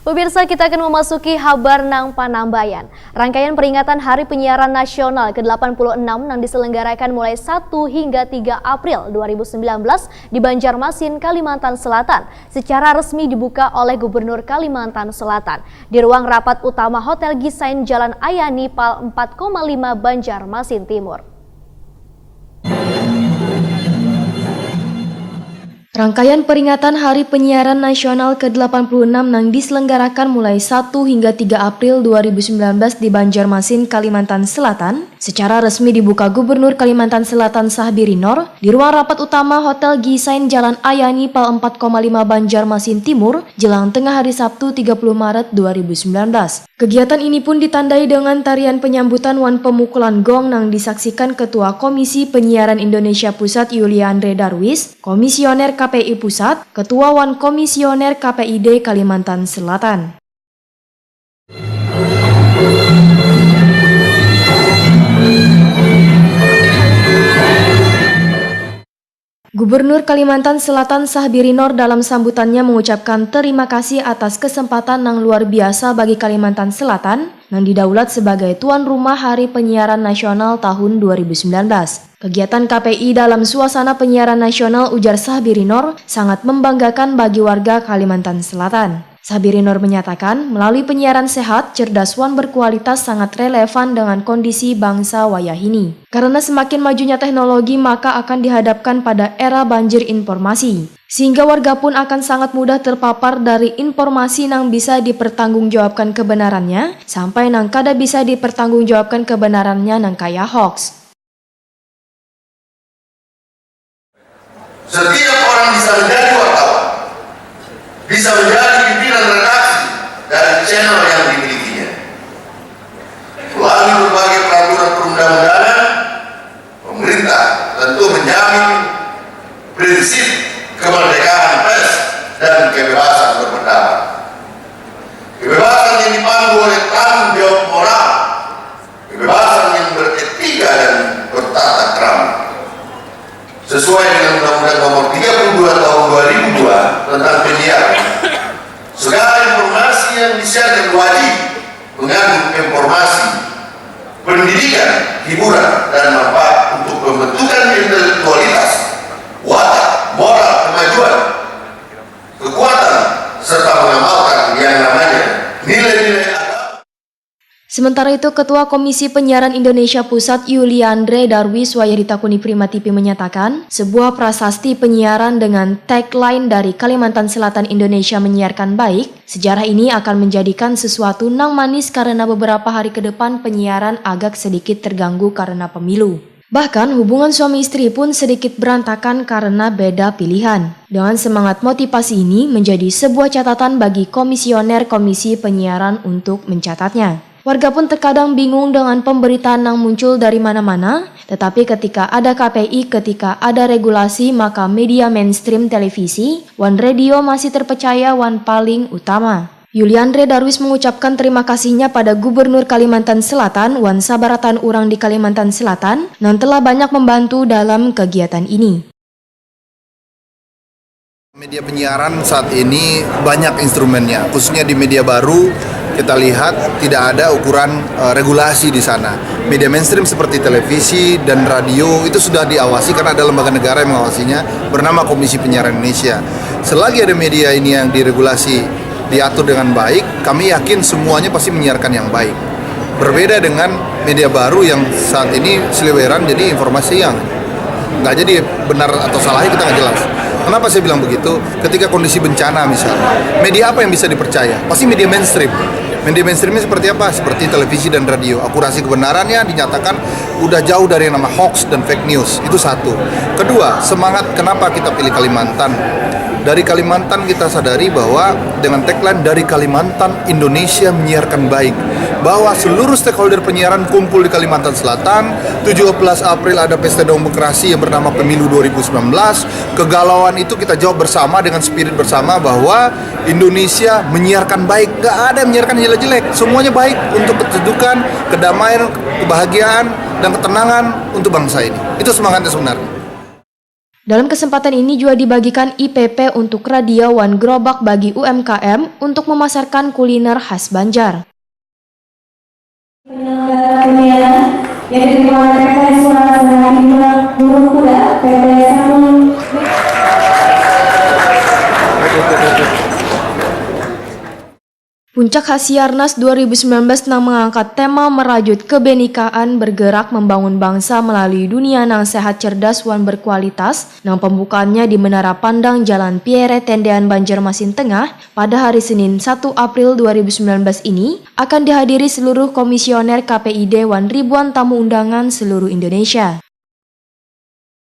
Pemirsa, kita akan memasuki Habar Nang Panambayan. Rangkaian peringatan Hari Penyiaran Nasional ke-86 yang diselenggarakan mulai 1 hingga 3 April 2019 di Banjarmasin, Kalimantan Selatan, secara resmi dibuka oleh Gubernur Kalimantan Selatan di ruang rapat utama Hotel Gisain Jalan Ayani Pal 4,5 Banjarmasin Timur. Rangkaian peringatan Hari Penyiaran Nasional ke-86 yang diselenggarakan mulai 1 hingga 3 April 2019 di Banjarmasin, Kalimantan Selatan, secara resmi dibuka Gubernur Kalimantan Selatan Sahbiri Noor di ruang rapat utama Hotel Gisain Jalan Ayani Pal 4,5 Banjarmasin Timur, jelang tengah hari Sabtu 30 Maret 2019. Kegiatan ini pun ditandai dengan tarian penyambutan wan pemukulan gong yang disaksikan Ketua Komisi Penyiaran Indonesia Pusat Yuliandre Darwis, Komisioner KPI Pusat, Ketua Wan Komisioner KPID Kalimantan Selatan. Gubernur Kalimantan Selatan Sahbiri Noor dalam sambutannya mengucapkan terima kasih atas kesempatan yang luar biasa bagi Kalimantan Selatan yang didaulat sebagai tuan rumah Hari Penyiaran Nasional tahun 2019. Kegiatan KPI dalam suasana penyiaran nasional, ujar Sahbiri Noor, sangat membanggakan bagi warga Kalimantan Selatan. Sahbiri Noor menyatakan, melalui penyiaran sehat, cerdas wan berkualitas sangat relevan dengan kondisi bangsa wayah ini. Karena semakin majunya teknologi, maka akan dihadapkan pada era banjir informasi. Sehingga warga pun akan sangat mudah terpapar dari informasi yang bisa dipertanggungjawabkan kebenarannya, sampai nang kada bisa dipertanggungjawabkan kebenarannya nang kaya hoax. Setiap orang bisa menjadi wartawan, bisa menjadi pimpinan redaksi dari channel yang dimilikinya. Melalui berbagai peraturan perundang-undangan, pemerintah tentu menjamin prinsip kemerdekaan pers dan kebebasan berpendapat. Kebebasan yang dipandu oleh tanggung jawab moral, kebebasan yang beretika dan bertata krama. Sesuai dengan Undang-Undang Nomor 32 Tahun 2002 tentang penyiaran, segala informasi yang disiarkan wajib mengandung informasi, pendidikan, hiburan, dan manfaat untuk pembentukan intelektualitas, watak, moral, kemajuan, kekuatan, serta mengamalkan yang namanya nilai-nilai agama. Sementara itu, Ketua Komisi Penyiaran Indonesia Pusat Yuliandre Darwis Wayahditakuni Prima TV menyatakan, sebuah prasasti penyiaran dengan tagline dari Kalimantan Selatan Indonesia menyiarkan baik, sejarah ini akan menjadikan sesuatu nang manis karena beberapa hari ke depan penyiaran agak sedikit terganggu karena pemilu. Bahkan hubungan suami istri pun sedikit berantakan karena beda pilihan. Dengan semangat motivasi ini menjadi sebuah catatan bagi komisioner Komisi Penyiaran untuk mencatatnya. Warga pun terkadang bingung dengan pemberitaan yang muncul dari mana-mana, tetapi ketika ada KPI, ketika ada regulasi, maka media mainstream televisi, wan radio masih terpercaya wan paling utama. Yuliandre Darwis mengucapkan terima kasihnya pada Gubernur Kalimantan Selatan, wan sabaratan urang di Kalimantan Selatan, yang telah banyak membantu dalam kegiatan ini. Media penyiaran saat ini banyak instrumennya, khususnya di media baru. Kita lihat tidak ada ukuran regulasi di sana. Media mainstream seperti televisi dan radio itu sudah diawasi karena ada lembaga negara yang mengawasinya bernama Komisi Penyiaran Indonesia. Selagi ada media ini yang diregulasi, diatur dengan baik, kami yakin semuanya pasti menyiarkan yang baik. Berbeda dengan media baru yang saat ini seliweran, jadi informasi yang nggak jadi benar atau salahnya kita nggak jelas. Kenapa saya bilang begitu? Ketika kondisi bencana misalnya, media apa yang bisa dipercaya? Pasti media mainstream. Media mainstreamnya seperti apa? Seperti televisi dan radio. Akurasi kebenarannya dinyatakan udah jauh dari yang nama hoax dan fake news. Itu satu. Kedua, semangat kenapa kita pilih Kalimantan. Dari Kalimantan kita sadari bahwa dengan tagline dari Kalimantan Indonesia menyiarkan baik, bahwa seluruh stakeholder penyiaran kumpul di Kalimantan Selatan. 17 April ada pesta demokrasi yang bernama Pemilu 2019. Kegalauan itu kita jawab bersama dengan spirit bersama bahwa Indonesia menyiarkan baik. Gak ada yang menyiarkan jelek-jelek, semuanya baik untuk kesejukan, kedamaian, kebahagiaan, dan ketenangan untuk bangsa ini. Itu semangatnya sebenarnya. Dalam kesempatan ini juga dibagikan IPP untuk radio Wan Gerobak bagi UMKM untuk memasarkan kuliner khas Banjar. Penyelenggara pemilihan yang diterima oleh PT Suara Senang Burung Kuda, PT Samun. Puncak Hasiarnas 2019 nang mengangkat tema merajut kebenekaan bergerak membangun bangsa melalui dunia nang sehat cerdas wan berkualitas nang pembukaannya di Menara Pandang Jalan Pierre Tendean Banjarmasin Tengah pada hari Senin 1 April 2019 ini akan dihadiri seluruh komisioner KPID wan ribuan tamu undangan seluruh Indonesia.